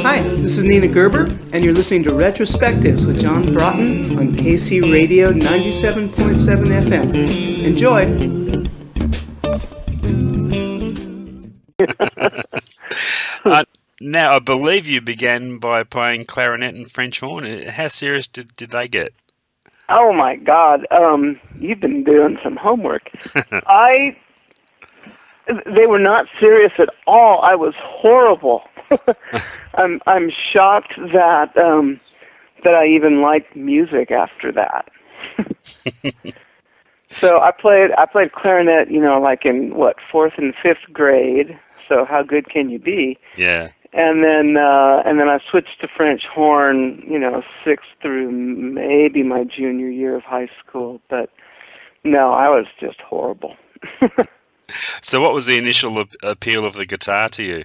Hi, this is Nina Gerber, and you're listening to Retrospectives with John Broughton on KC Radio 97.7 FM. Enjoy! Now, I believe you began by playing clarinet and French horn. How serious did they get? Oh, my God. You've been doing some homework. They were not serious at all. I was horrible. I'm shocked that I even liked music after that. So I played clarinet, like in fourth and fifth grade. So how good can you be? Yeah. And then I switched to French horn, sixth through maybe my junior year of high school. But no, I was just horrible. So what was the initial appeal of the guitar to you?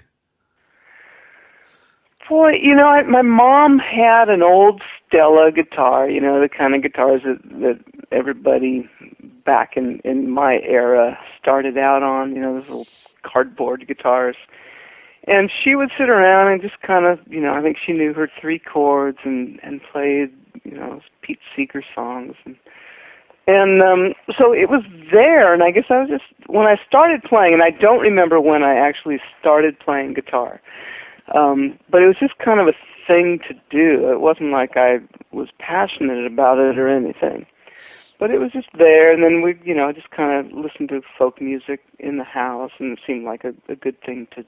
Boy, my mom had an old Stella guitar, the kind of guitars that everybody back in my era started out on, those little cardboard guitars. And she would sit around and just kind of, I think she knew her three chords and played, Pete Seeger songs. And so it was there, and I guess I was just, when I started playing, and I don't remember when I actually started playing guitar, but it was just kind of a thing to do. It wasn't like I was passionate about it or anything. But it was just there, and then we, just kind of listened to folk music in the house, and it seemed like a good thing to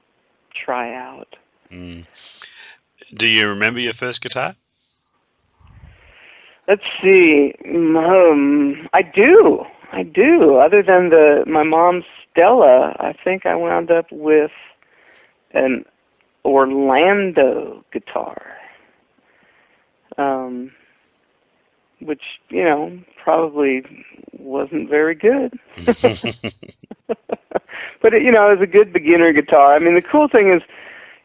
try out. Mm. Do you remember your first guitar? Let's see. I do. Other than my mom's Stella, I think I wound up with an Orlando guitar, which, probably wasn't very good. But, it was a good beginner guitar. I mean, the cool thing is,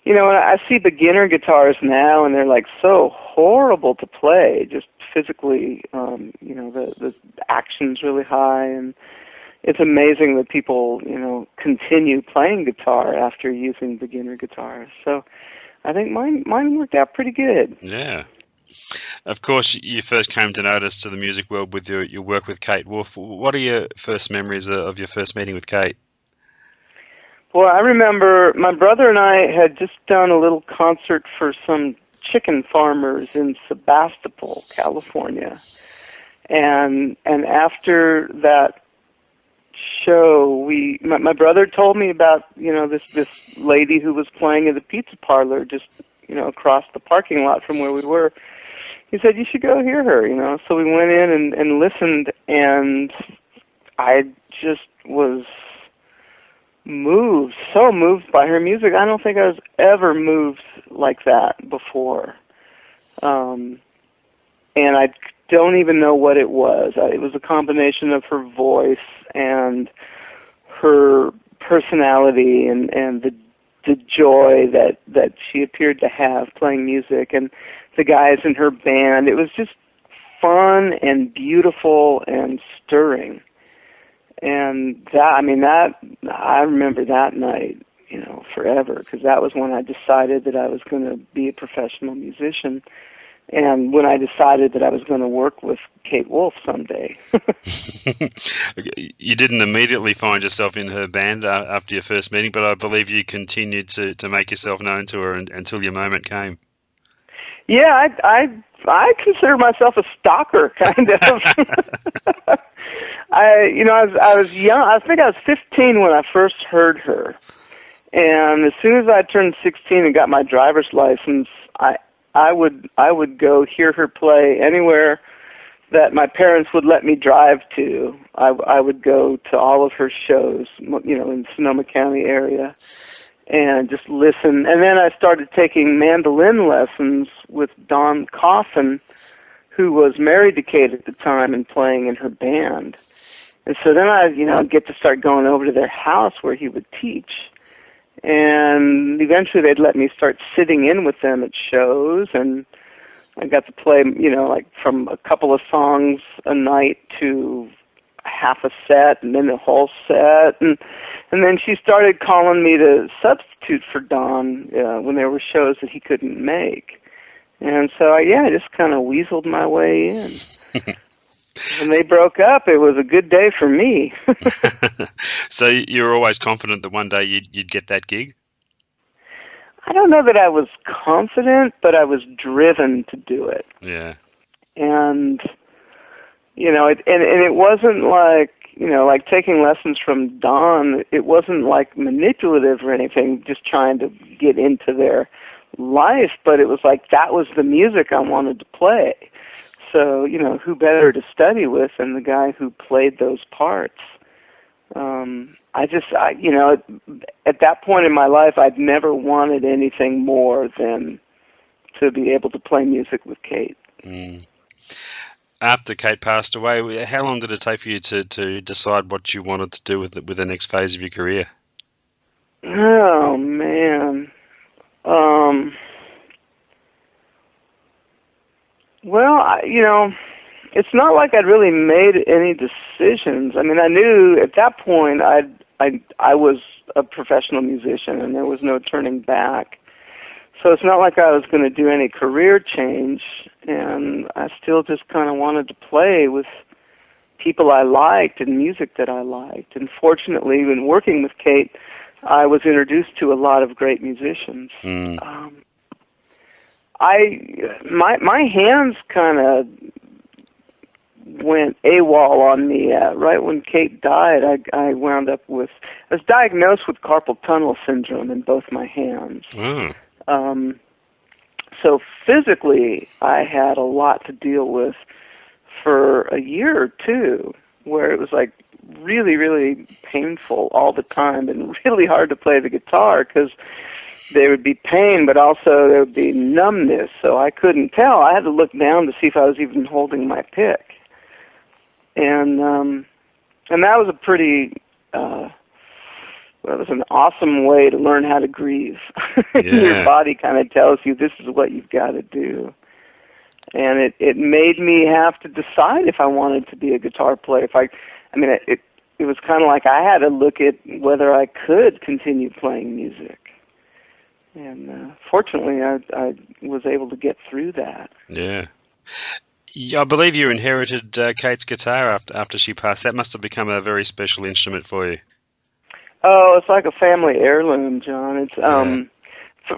when I see beginner guitars now, and they're like so horrible to play, just physically, the action's really high, and it's amazing that people, continue playing guitar after using beginner guitars. So I think mine worked out pretty good. Yeah. Of course, you first came to notice to the music world with your work with Kate Wolf. What are your first memories of your first meeting with Kate? Well, I remember my brother and I had just done a little concert for some chicken farmers in Sebastopol, California. And after that show, my brother told me about, this lady who was playing at the pizza parlor just, across the parking lot from where we were. He said, you should go hear her, So we went in and listened, and I just was so moved by her music. I don't think I was ever moved like that before. And I don't even know what it was. It was a combination of her voice and her personality and the joy that she appeared to have playing music, and the guys in her band. It was just fun and beautiful and stirring. And I remember that night, forever, because that was when I decided that I was going to be a professional musician, and when I decided that I was going to work with Kate Wolf someday. You didn't immediately find yourself in her band after your first meeting, but I believe you continued to make yourself known to her until your moment came. Yeah, I consider myself a stalker, kind of. I was young. I think I was 15 when I first heard her, and as soon as I turned 16 and got my driver's license, I would go hear her play anywhere that my parents would let me drive to. I would go to all of her shows, in the Sonoma County area, and just listen. And then I started taking mandolin lessons with Don Coffin, who was married to Kate at the time and playing in her band. And so then I'd get to start going over to their house where he would teach. And eventually they'd let me start sitting in with them at shows, and I got to play, like from a couple of songs a night to half a set and then the whole set, and then she started calling me to substitute for Don when there were shows that he couldn't make. And so, I just kind of weaseled my way in. When they broke up, it was a good day for me. So you were always confident that one day you'd get that gig? I don't know that I was confident, but I was driven to do it. Yeah. And, it wasn't like, like taking lessons from Don, it wasn't like manipulative or anything, just trying to get into their life, but it was like that was the music I wanted to play. So, who better to study with than the guy who played those parts? At that point in my life, I'd never wanted anything more than to be able to play music with Kate. Mm. After Kate passed away, how long did it take for you to decide what you wanted to do with the next phase of your career? Oh, man. Well, it's not like I'd really made any decisions. I mean, I knew at that point I was a professional musician and there was no turning back. So it's not like I was going to do any career change, and I still just kind of wanted to play with people I liked and music that I liked. And fortunately, when working with Kate, I was introduced to a lot of great musicians. Mm. My hands kind of went AWOL on me right when Kate died. I wound up with, I was diagnosed with carpal tunnel syndrome in both my hands. Oh. So physically, I had a lot to deal with for a year or two, where it was like really, really painful all the time and really hard to play the guitar because there would be pain, but also there would be numbness, so I couldn't tell. I had to look down to see if I was even holding my pick. And that was a pretty, it was an awesome way to learn how to grieve. Yeah. Your body kind of tells you this is what you've got to do. And it made me have to decide if I wanted to be a guitar player. It was kind of like I had to look at whether I could continue playing music. And fortunately, I was able to get through that. Yeah. I believe you inherited Kate's guitar after she passed. That must have become a very special instrument for you. Oh, it's like a family heirloom, John. It's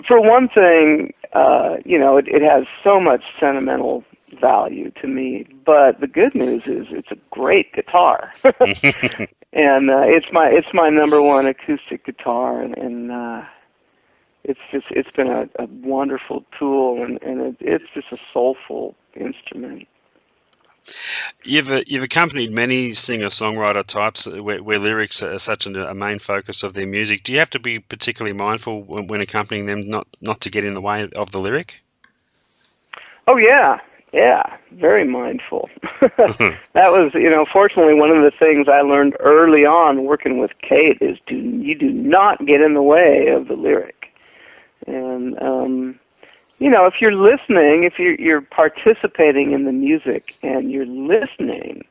for one thing, it has so much sentimental value to me. But the good news is it's a great guitar, and it's my number one acoustic guitar, and it's been a wonderful tool, and it's just a soulful instrument. You've accompanied many singer-songwriter types where lyrics are such a main focus of their music. Do you have to be particularly mindful when accompanying them not to get in the way of the lyric? Oh, yeah, very mindful. That was, fortunately, one of the things I learned early on working with Kate is you do not get in the way of the lyric. And, if you're listening, if you're participating in the music and you're listening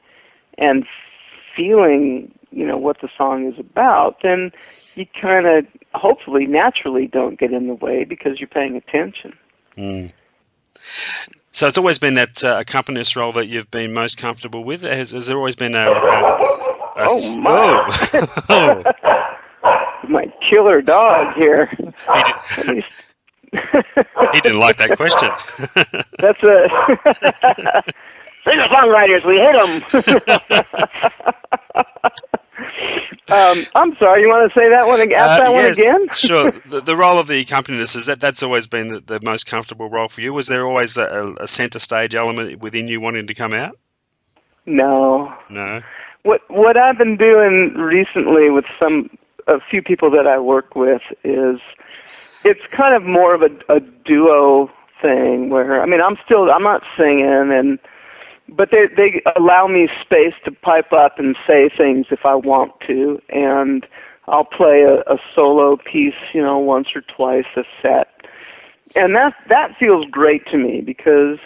and feeling, what the song is about, then you kind of, hopefully, naturally don't get in the way because you're paying attention. Mm. So it's always been that accompanist role that you've been most comfortable with? Has there always been my killer dog here. He didn't like that question. That's a singer-songwriters. We hit them. I'm sorry. You want to say that one? Ask that one again? Sure. The role of the accompanist that's always been the most comfortable role for you. Was there always a center stage element within you wanting to come out? No. No. What I've been doing recently with a few people that I work with is it's kind of more of a duo thing where, I'm not singing, but they allow me space to pipe up and say things if I want to, and I'll play a solo piece, once or twice a set. And that feels great to me because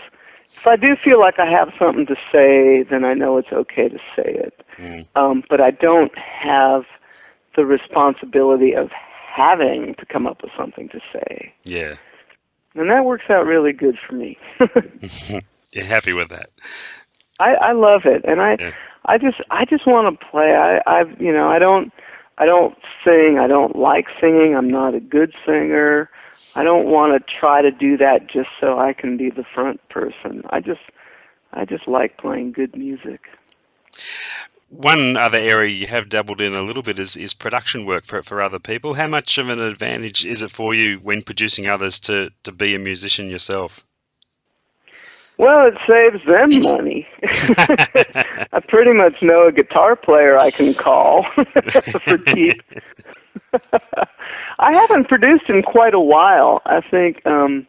if I do feel like I have something to say, then I know it's okay to say it. but I don't have the responsibility of having to come up with something to say. Yeah. And that works out really good for me. You're happy with that? I love it, and I just want to play. I don't sing. I don't like singing. I'm not a good singer. I don't want to try to do that just so I can be the front person. I just like playing good music. One other area you have dabbled in a little bit is production work for other people. How much of an advantage is it for you when producing others to be a musician yourself? Well, it saves them money. I pretty much know a guitar player I can call for cheap. I haven't produced in quite a while. I think, I'm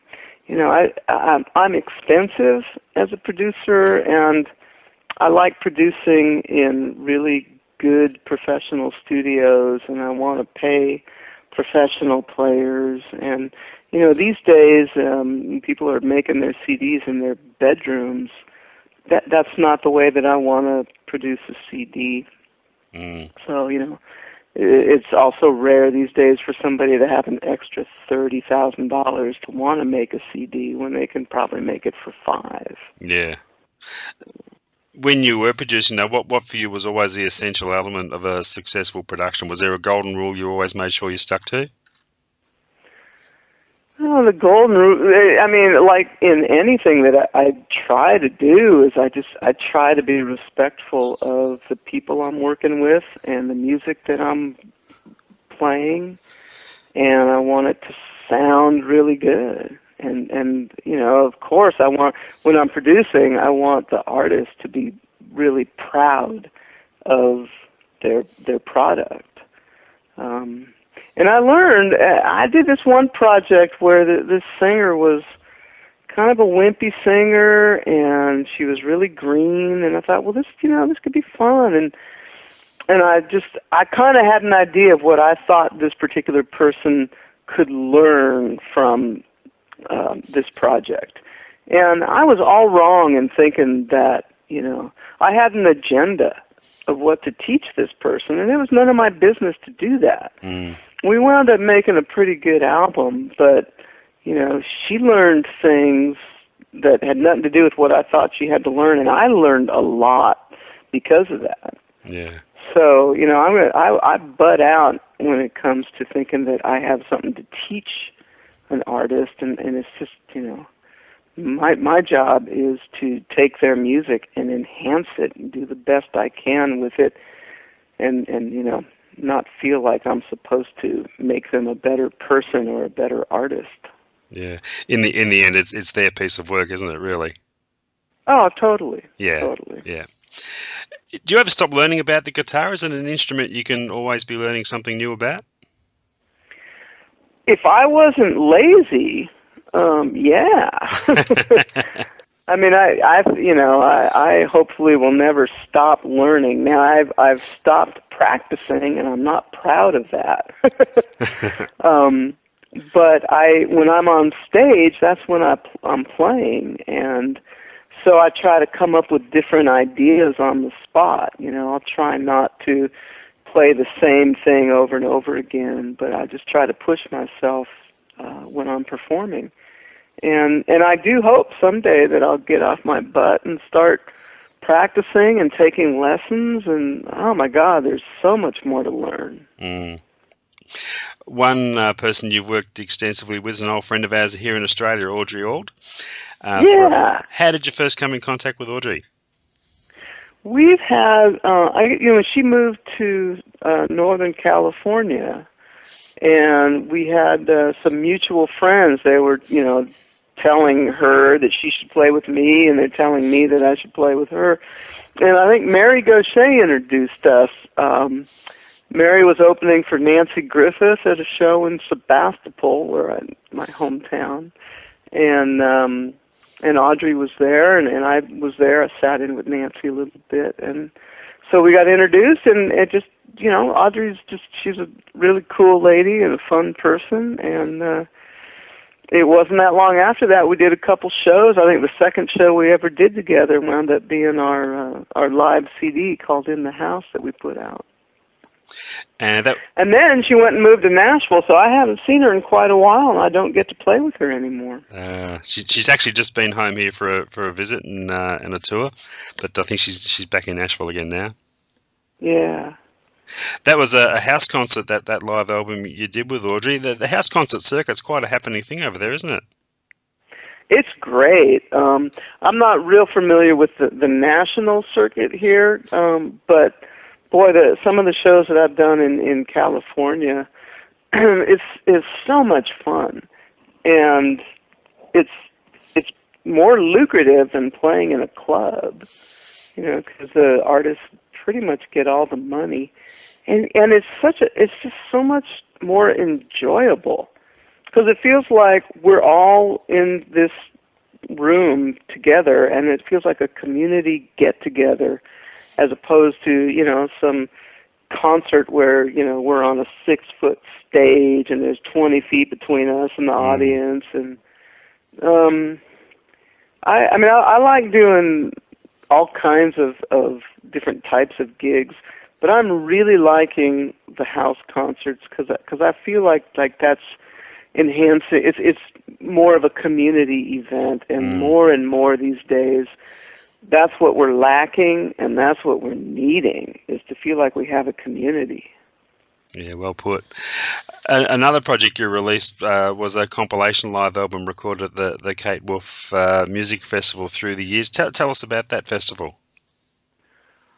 expensive as a producer, and I like producing in really good professional studios, and I want to pay professional players. And, these days, people are making their CDs in their bedrooms. That's not the way that I want to produce a CD. So, it's also rare these days for somebody to have an extra $30,000 to want to make a CD when they can probably make it for $5,000. Yeah. When you were producing, now, what for you was always the essential element of a successful production? Was there a golden rule you always made sure you stuck to? Oh, the golden rule, I mean, like in anything that I try to do is I try to be respectful of the people I'm working with and the music that I'm playing, and I want it to sound really good. And of course, when I'm producing, I want the artist to be really proud of their product. And I learned, I did this one project where this singer was kind of a wimpy singer, and she was really green, and I thought, well, this could be fun. And I kind of had an idea of what I thought this particular person could learn from this project. And I was all wrong in thinking that, I had an agenda of what to teach this person, and it was none of my business to do that. We wound up making a pretty good album, but, she learned things that had nothing to do with what I thought she had to learn, and I learned a lot because of that. Yeah. So, I butt out when it comes to thinking that I have something to teach an artist, and it's just, my job is to take their music and enhance it and do the best I can with it, and not feel like I'm supposed to make them a better person or a better artist. Yeah. In the end, it's their piece of work, isn't it? Really. Oh, totally. Yeah. Totally. Yeah. Do you ever stop learning about the guitar? Is it an instrument you can always be learning something new about? If I wasn't lazy, yeah. I mean, I hopefully will never stop learning. Now, I've stopped practicing, and I'm not proud of that. But when I'm on stage, that's when I'm playing, and so I try to come up with different ideas on the spot. I'll try not to play the same thing over and over again, but I just try to push myself when I'm performing. And I do hope someday that I'll get off my butt and start practicing and taking lessons, and oh my God, there's so much more to learn. One person you've worked extensively with is an old friend of ours here in Australia, Audrey Auld. Yeah. How did you first come in contact with Audrey? We've had, she moved to Northern California, and we had some mutual friends. They were, telling her that she should play with me, and they're telling me that I should play with her. And I think Mary Gaucher introduced us. Mary was opening for Nancy Griffith at a show in Sebastopol, my hometown, and Audrey was there, and I was there. I sat in with Nancy a little bit, and so we got introduced, and it just, she's a really cool lady and a fun person, and it wasn't that long after that we did a couple shows. I think the second show we ever did together wound up being our live CD called In the House that we put out. And then she went and moved to Nashville, so I haven't seen her in quite a while, and I don't get to play with her anymore. She's actually just been home here for a visit and a tour, but I think she's back in Nashville again now. Yeah. That was a house concert, that live album you did with Audrey. The house concert circuit's quite a happening thing over there, isn't it? It's great. I'm not real familiar with the national circuit here, but boy, some of the shows that I've done in California, it's so much fun, and it's more lucrative than playing in a club, because the artists pretty much get all the money, and it's just so much more enjoyable, because it feels like we're all in this room together, and it feels like a community get together, as opposed to some concert where we're on a 6-foot stage and there's 20 feet between us and the audience, and I like doing all kinds of different types of gigs, but I'm really liking the house concerts because I feel like that's enhancing. It's more of a community event, and more these days, that's what we're lacking, and that's what we're needing, is to feel like we have a community. Yeah, well put. Another project you released was a compilation live album recorded at the Kate Wolf Music Festival through the years. Tell us about that festival.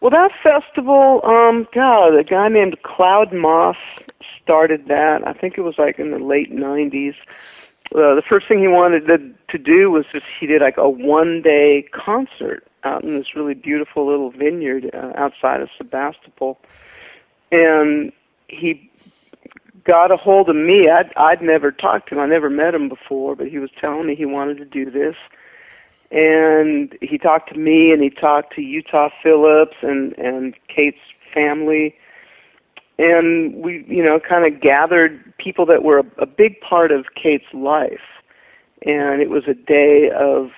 Well, that festival, a guy named Cloud Moss started that. I think it was like in the late 90s. The first thing he wanted to do was he did like a one-day concert out in this really beautiful little vineyard outside of Sebastopol. And he got a hold of me. I'd never talked to him. I never met him before, but he was telling me he wanted to do this. And he talked to me, and he talked to Utah Phillips and Kate's family. And we, kind of gathered people that were a big part of Kate's life. And it was a day of,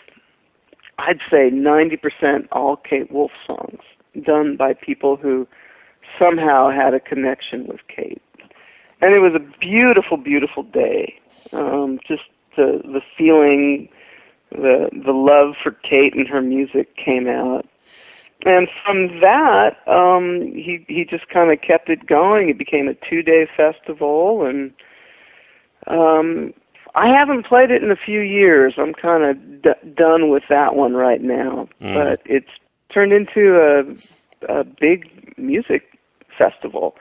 I'd say, 90% all Kate Wolf songs done by people who somehow had a connection with Kate. And it was a beautiful, beautiful day. Just the feeling, the love for Kate and her music came out. And from that, he just kind of kept it going. It became a 2-day festival, and I haven't played it in a few years. I'm kind of done with that one right now. But it's turned into a big music festival.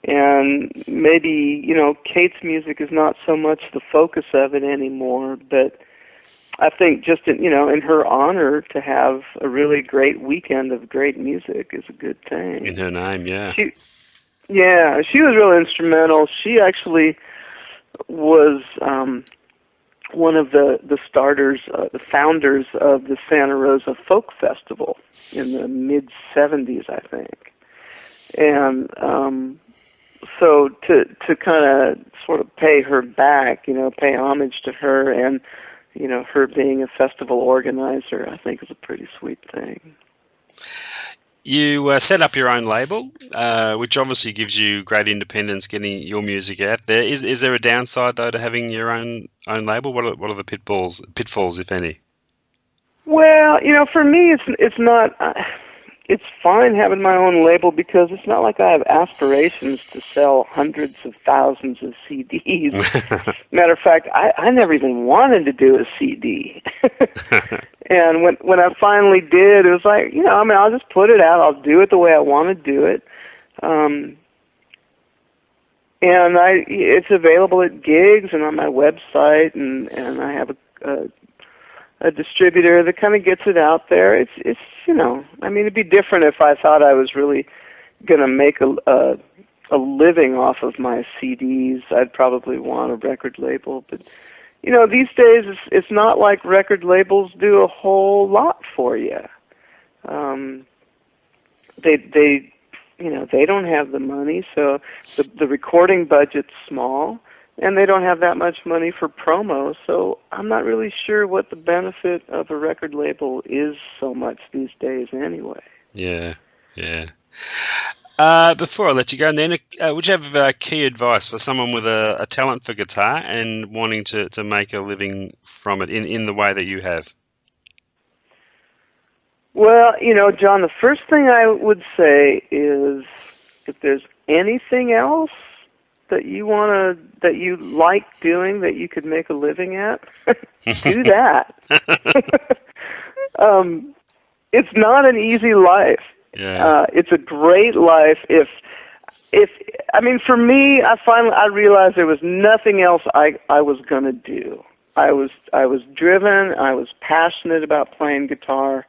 And maybe, Kate's music is not so much the focus of it anymore, but I think just in her honor, to have a really great weekend of great music is a good thing. In her name, yeah. She was really instrumental. She actually was one of the starters, the founders of the Santa Rosa Folk Festival in the mid-'70s, I think. And so to kind of sort of pay her back, pay homage to her, and her being a festival organizer, I think is a pretty sweet thing. You set up your own label, which obviously gives you great independence getting your music out there. Is there a downside, though, to having your own label? What are the pitfalls, if any? Well, for me, it's not. It's fine having my own label because it's not like I have aspirations to sell hundreds of thousands of CDs. Matter of fact, I never even wanted to do a CD. And when I finally did, it was like, I'll just put it out. I'll do it the way I want to do it. And it's available at gigs and on my website, and I have a distributor that kind of gets it out there. It's it'd be different if I thought I was really going to make a living off of my CDs. I'd probably want a record label, but these days it's not like record labels do a whole lot for you. They don't have the money, so the recording budget's small. and they don't have that much money for promo, so I'm not really sure what the benefit of a record label is so much these days anyway. Yeah, yeah. Before I let you go, Nina, would you have key advice for someone with a talent for guitar and wanting to make a living from it in the way that you have? Well, John, the first thing I would say is if there's anything else that you like doing that you could make a living at, do that. It's not an easy life. Yeah. It's a great life if for me, I realized there was nothing else I was going to do. I was driven, I was passionate about playing guitar,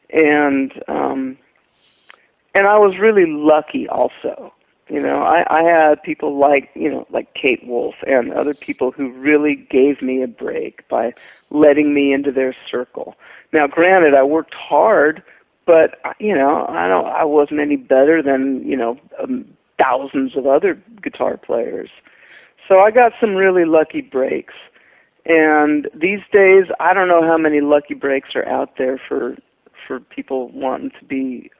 and I was really lucky also. I had people like Kate Wolf and other people who really gave me a break by letting me into their circle. Now, granted, I worked hard, but I wasn't any better than thousands of other guitar players. So I got some really lucky breaks. And these days, I don't know how many lucky breaks are out there for people wanting to be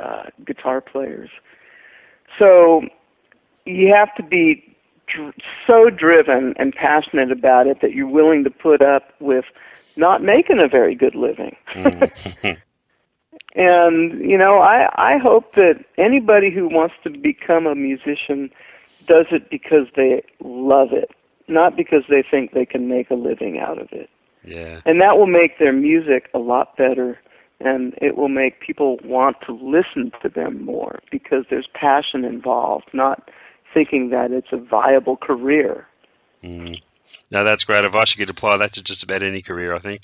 guitar players. So you have to be so driven and passionate about it that you're willing to put up with not making a very good living. And, I hope that anybody who wants to become a musician does it because they love it, not because they think they can make a living out of it. Yeah. And that will make their music a lot better, and it will make people want to listen to them more because there's passion involved, not thinking that it's a viable career. Mm. No, that's great advice. You could apply that to just about any career, I think.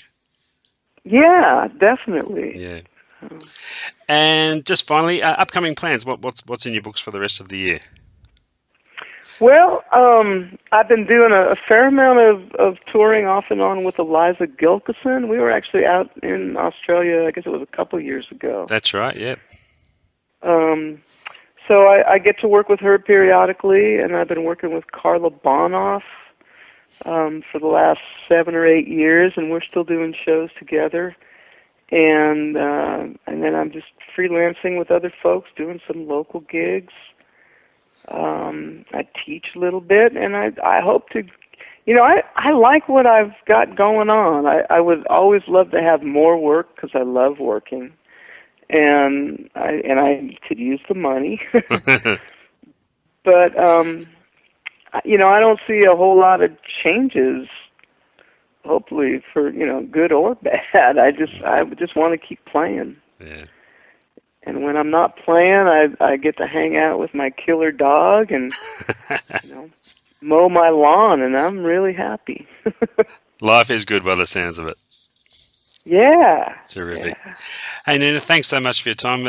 Yeah, definitely. Yeah. And just finally, upcoming plans. What's in your books for the rest of the year? Well, I've been doing a fair amount of touring off and on with Eliza Gilkison. We were actually out in Australia, I guess it was a couple years ago. That's right, yeah. So I get to work with her periodically, and I've been working with Carla Bonoff for the last 7 or 8 years, and we're still doing shows together. And then I'm just freelancing with other folks, doing some local gigs. I teach a little bit, and I hope to, I like what I've got going on. I would always love to have more work because I love working, and I could use the money. But I don't see a whole lot of changes. Hopefully, for good or bad. I just want to keep playing. Yeah. And when I'm not playing, I get to hang out with my killer dog and mow my lawn, and I'm really happy. Life is good by the sounds of it. Yeah. Terrific. Yeah. Hey, Nina, thanks so much for your time.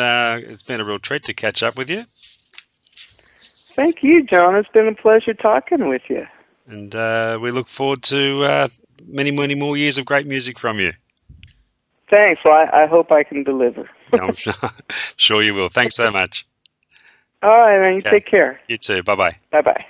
It's been a real treat to catch up with you. Thank you, John. It's been a pleasure talking with you. And we look forward to many, many more years of great music from you. Thanks. Well, I hope I can deliver. I'm sure you will. Thanks so much. All right, man. You take care. You too. Bye-bye. Bye-bye.